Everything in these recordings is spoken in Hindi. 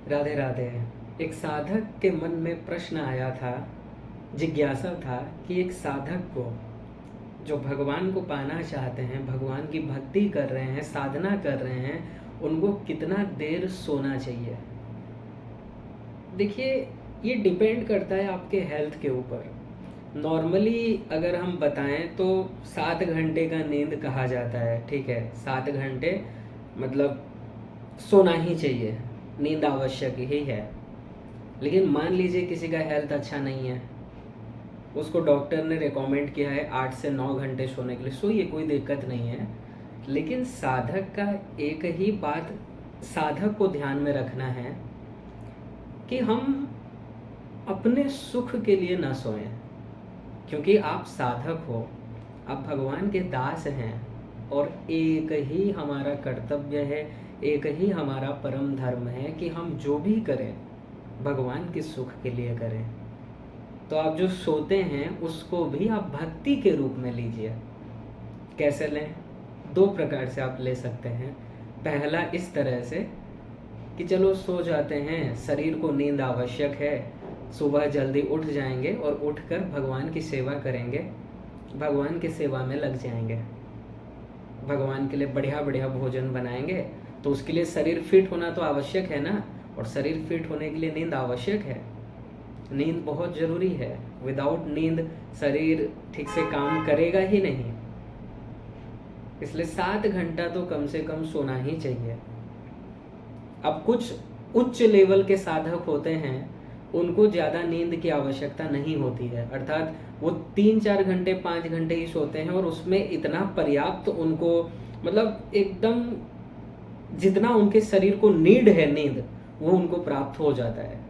राधे राधे। एक साधक के मन में प्रश्न आया था, जिज्ञासा था कि एक साधक को जो भगवान को पाना चाहते हैं, भगवान की भक्ति कर रहे हैं, साधना कर रहे हैं, उनको कितना देर सोना चाहिए। देखिए, ये डिपेंड करता है आपके हेल्थ के ऊपर। नॉर्मली अगर हम बताएं तो 7 घंटे का नींद कहा जाता है, ठीक है। 7 घंटे मतलब सोना ही चाहिए, नींद आवश्यक ही है। लेकिन मान लीजिए किसी का हेल्थ अच्छा नहीं है, उसको डॉक्टर ने रिकमेंड किया है 8 से 9 घंटे सोने के लिए, सोइए, कोई दिक्कत नहीं है। लेकिन साधक का एक ही बात साधक को ध्यान में रखना है कि हम अपने सुख के लिए ना सोएं। क्योंकि आप साधक हो, आप भगवान के दास हैं, और एक ही हमारा कर्तव्य है, एक ही हमारा परम धर्म है कि हम जो भी करें भगवान के सुख के लिए करें। तो आप जो सोते हैं उसको भी आप भक्ति के रूप में लीजिए। कैसे लें? 2 प्रकार से आप ले सकते हैं। पहला इस तरह से कि चलो सो जाते हैं, शरीर को नींद आवश्यक है, सुबह जल्दी उठ जाएंगे और उठकर भगवान की सेवा करेंगे, भगवान की सेवा में लग जाएंगे, भगवान के लिए बढ़िया बढ़िया भोजन बनाएंगे। तो उसके लिए शरीर फिट होना तो आवश्यक है ना, और शरीर फिट होने के लिए नींद आवश्यक है। नींद बहुत ज़रूरी है। विदाउट नींद शरीर ठीक से काम करेगा ही नहीं। इसलिए 7 घंटा तो कम से कम सोना ही चाहिए। अब कुछ उच्च लेवल के साधक होते हैं, उनको ज़्यादा नींद की आवश्यकता नहीं होती है, अर्थात वो 3-4 घंटे 5 घंटे ही सोते हैं, और उसमें इतना पर्याप्त उनको, मतलब एकदम जितना उनके शरीर को नीड है नींद, वो उनको प्राप्त हो जाता है।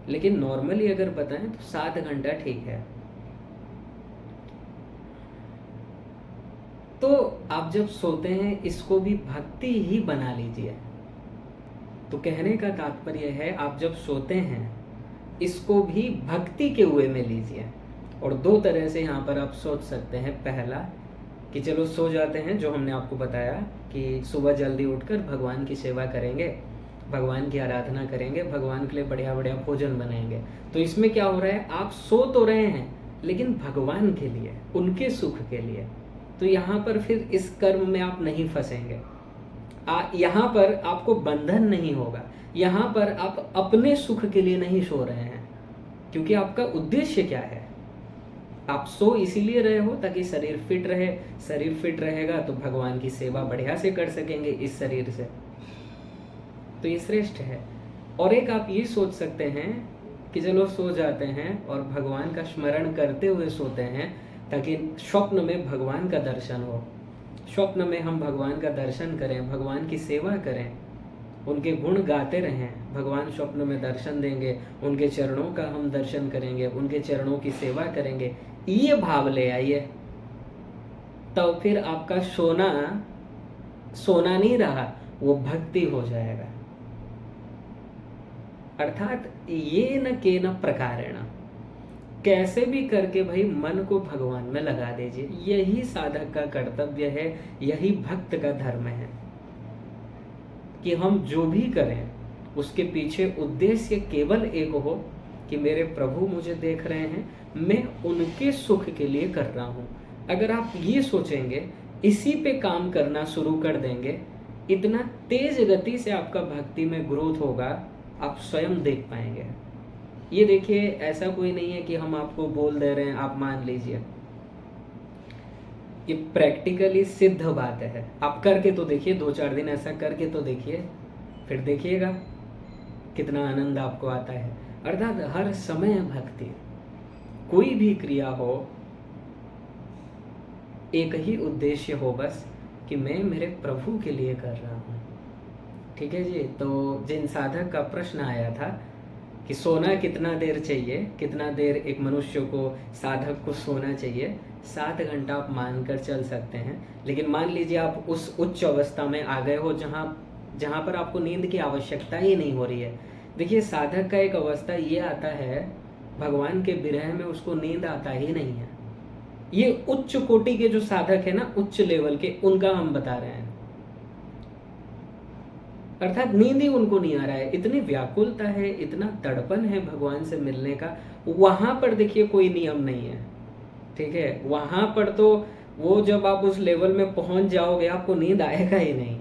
लेकिन नॉर्मली अगर बताएं तो 7 घंटा ठीक है। तो आप जब सोते हैं इसको भी भक्ति ही बना लीजिए। तो कहने का तात्पर्य है, आप जब सोते हैं इसको भी भक्ति के वे में लीजिए। और 2 तरह से यहाँ पर आप सोच सकते हैं। पहला कि चलो सो जाते हैं, जो हमने आपको बताया कि सुबह जल्दी उठकर भगवान की सेवा करेंगे, भगवान की आराधना करेंगे, भगवान के लिए बढ़िया बढ़िया भोजन बनाएंगे। तो इसमें क्या हो रहा है, आप सो तो रहे हैं लेकिन भगवान के लिए, उनके सुख के लिए। तो यहाँ पर फिर इस कर्म में आप नहीं फंसेंगे। यहाँ पर आपको बंधन नहीं होगा। यहाँ पर आप अपने सुख के लिए नहीं सो रहे हैं, क्योंकि आपका उद्देश्य क्या है? आप सो इसीलिए रहे हो ताकि शरीर फिट रहे। शरीर फिट रहेगा तो भगवान की सेवा बढ़िया से कर सकेंगे इस शरीर से। तो ये श्रेष्ठ है। और एक आप ये सोच सकते हैं कि चलो सो जाते हैं और भगवान का स्मरण करते हुए सोते हैं, ताकि स्वप्न में भगवान का दर्शन हो, स्वप्न में हम भगवान का दर्शन करें, भगवान की सेवा करें, उनके गुण गाते रहें। भगवान स्वप्न में दर्शन देंगे, उनके चरणों का हम दर्शन करेंगे, उनके चरणों की सेवा करेंगे। ये भाव ले आइए, तो फिर आपका सोना सोना नहीं रहा, वो भक्ति हो जाएगा। अर्थात ये न के न प्रकारेण, कैसे भी करके भाई मन को भगवान में लगा दीजिए। यही साधक का कर्तव्य है, यही भक्त का धर्म है कि हम जो भी करें उसके पीछे उद्देश्य केवल एक हो कि मेरे प्रभु मुझे देख रहे हैं, मैं उनके सुख के लिए कर रहा हूँ। अगर आप ये सोचेंगे, इसी पे काम करना शुरू कर देंगे, इतना तेज गति से आपका भक्ति में ग्रोथ होगा, आप स्वयं देख पाएंगे। ये देखिए, ऐसा कोई नहीं है कि हम आपको बोल दे रहे हैं आप मान लीजिए। ये प्रैक्टिकली सिद्ध बात है। आप करके तो देखिए, 2-4 दिन ऐसा करके तो देखिए, फिर देखिएगा कितना आनंद आपको आता है। अर्थात हर समय भक्ति, कोई भी क्रिया हो, एक ही उद्देश्य हो बस कि मैं मेरे प्रभु के लिए कर रहा हूँ। ठीक है जी। तो जिन साधक का प्रश्न आया था कि सोना कितना देर चाहिए, कितना देर एक मनुष्य को, साधक को सोना चाहिए, 7 घंटा आप मानकर चल सकते हैं। लेकिन मान लीजिए आप उस उच्च अवस्था में आ गए हो जहाँ पर आपको नींद की आवश्यकता ही नहीं हो रही है। देखिए, साधक का एक अवस्था ये आता है, भगवान के विरह में उसको नींद आता ही नहीं है। ये उच्च कोटि के जो साधक है ना, उच्च लेवल के, उनका हम बता रहे हैं। अर्थात नींद ही उनको नहीं आ रहा है, इतनी व्याकुलता है, इतना तड़पन है भगवान से मिलने का। वहां पर देखिए कोई नियम नहीं है, ठीक है। वहां पर तो वो जब आप उस लेवल में पहुंच जाओगे आपको नींद आएगा ही नहीं।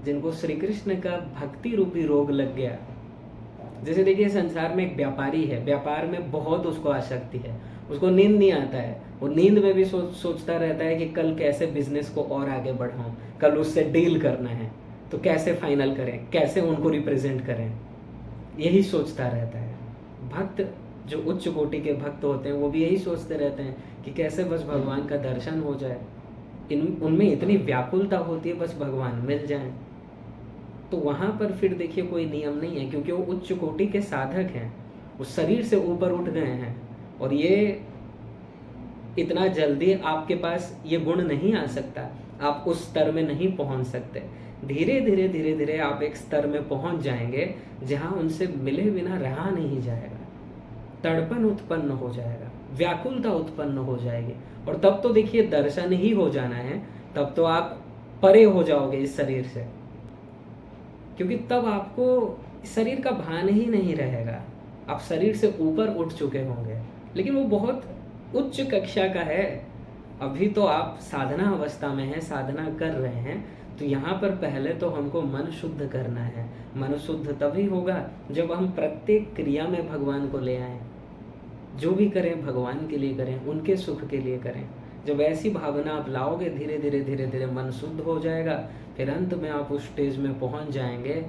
जिनको श्री कृष्ण का भक्ति रूपी रोग लग गया, जैसे देखिए संसार में एक व्यापारी है, व्यापार में बहुत उसको आसक्ति है, उसको नींद नहीं आता है, वो नींद में भी सोचता रहता है कि कल कैसे बिजनेस को और आगे बढ़ाऊं, कल उससे डील करना है तो कैसे फाइनल करें, कैसे उनको रिप्रेजेंट करें, यही सोचता रहता है। भक्त जो उच्च कोटि के भक्त होते हैं वो भी यही सोचते रहते हैं कि कैसे बस भगवान का दर्शन हो जाए। उनमें इतनी व्याकुलता होती है बस भगवान मिल जाए। तो वहां पर फिर देखिए कोई नियम नहीं है, क्योंकि वो उच्च कोटि के साधक हैं, वो शरीर से ऊपर उठ गए हैं, और ये इतना जल्दी आपके पास ये गुण नहीं आ सकता, आप उस स्तर में नहीं पहुंच सकते। धीरे धीरे आप एक स्तर में पहुंच जाएंगे जहां उनसे मिले बिना रहा नहीं जाएगा, तड़पन उत्पन्न हो जाएगा, व्याकुलता उत्पन्न हो जाएगी, और तब तो देखिए दर्शन ही हो जाना है, तब तो आप परे हो जाओगे इस शरीर से, क्योंकि तब आपको शरीर का भान ही नहीं रहेगा, आप शरीर से ऊपर उठ चुके होंगे। लेकिन वो बहुत उच्च कक्षा का है, अभी तो आप साधना अवस्था में हैं, साधना कर रहे हैं, तो यहाँ पर पहले तो हमको मन शुद्ध करना है। मन शुद्ध तभी होगा जब हम प्रत्येक क्रिया में भगवान को ले आएं, जो भी करें भगवान के लिए करें, उनके सुख के लिए करें। जब ऐसी भावना आप लाओगे धीरे धीरे मन शुद्ध हो जाएगा, फिर अंत में आप उस स्टेज में पहुंच जाएंगे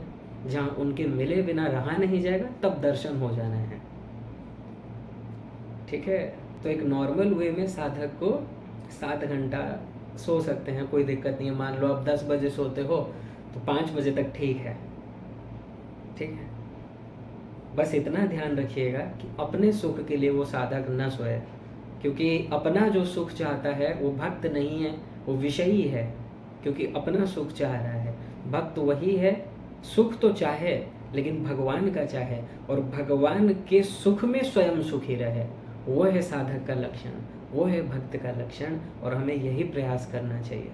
जहां उनके मिले बिना रहा नहीं जाएगा, तब दर्शन हो जाना है, ठीक है। तो एक नॉर्मल वे में साधक को 7 घंटा सो सकते हैं, कोई दिक्कत नहीं है। मान लो आप 10 बजे सोते हो तो 5 बजे तक ठीक है, ठीक है। बस इतना ध्यान रखिएगा कि अपने सुख के लिए वो साधक न सोए, क्योंकि अपना जो सुख चाहता है वो भक्त नहीं है, वो विषयी है, क्योंकि अपना सुख चाह रहा है। भक्त वही है, सुख तो चाहे लेकिन भगवान का चाहे, और भगवान के सुख में स्वयं सुखी रहे, वो है साधक का लक्षण, वो है भक्त का लक्षण, और हमें यही प्रयास करना चाहिए,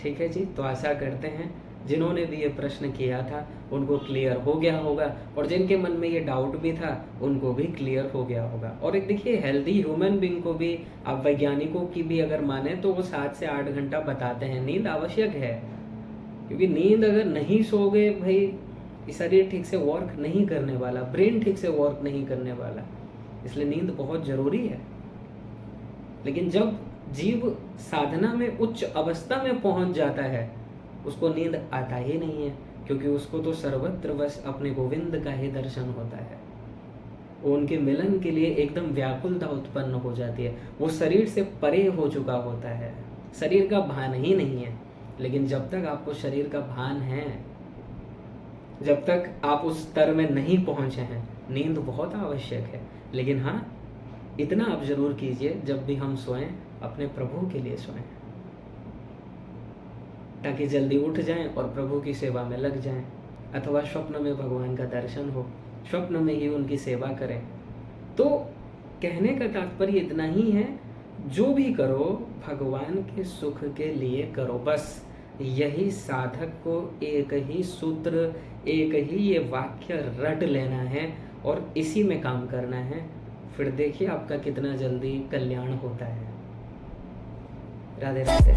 ठीक है जी। तो आशा करते हैं जिन्होंने भी ये प्रश्न किया था उनको क्लियर हो गया होगा, और जिनके मन में ये डाउट भी था उनको भी क्लियर हो गया होगा। और एक देखिए हेल्दी ह्यूमन बीइंग को भी, आप वैज्ञानिकों की भी अगर माने तो वो 7 से 8 घंटा बताते हैं नींद आवश्यक है, क्योंकि नींद अगर नहीं सोओगे भाई, शरीर ठीक से वर्क नहीं करने वाला, ब्रेन ठीक से वर्क नहीं करने वाला, इसलिए नींद बहुत जरूरी है। लेकिन जब जीव साधना में उच्च अवस्था में पहुंच जाता है उसको नींद आता ही नहीं है, क्योंकि उसको तो सर्वत्र बस अपने गोविंद का ही दर्शन होता है। वो उनके मिलन के लिए एकदम व्याकुलता उत्पन्न हो जाती है, वो शरीर से परे हो चुका होता है, शरीर का भान ही नहीं है। लेकिन जब तक आपको शरीर का भान है, जब तक आप उस स्तर में नहीं पहुंचे हैं, नींद बहुत आवश्यक है। लेकिन हाँ, इतना आप जरूर कीजिए जब भी हम सोएं अपने प्रभु के लिए सोएं, ताकि जल्दी उठ जाएं और प्रभु की सेवा में लग जाएं, अथवा स्वप्न में भगवान का दर्शन हो, स्वप्न में ही उनकी सेवा करें। तो कहने का तात्पर्य इतना ही है, जो भी करो भगवान के सुख के लिए करो, बस यही साधक को एक ही सूत्र, एक ही ये वाक्य रट लेना है और इसी में काम करना है। फिर देखिए आपका कितना जल्दी कल्याण होता है। राधे राधे।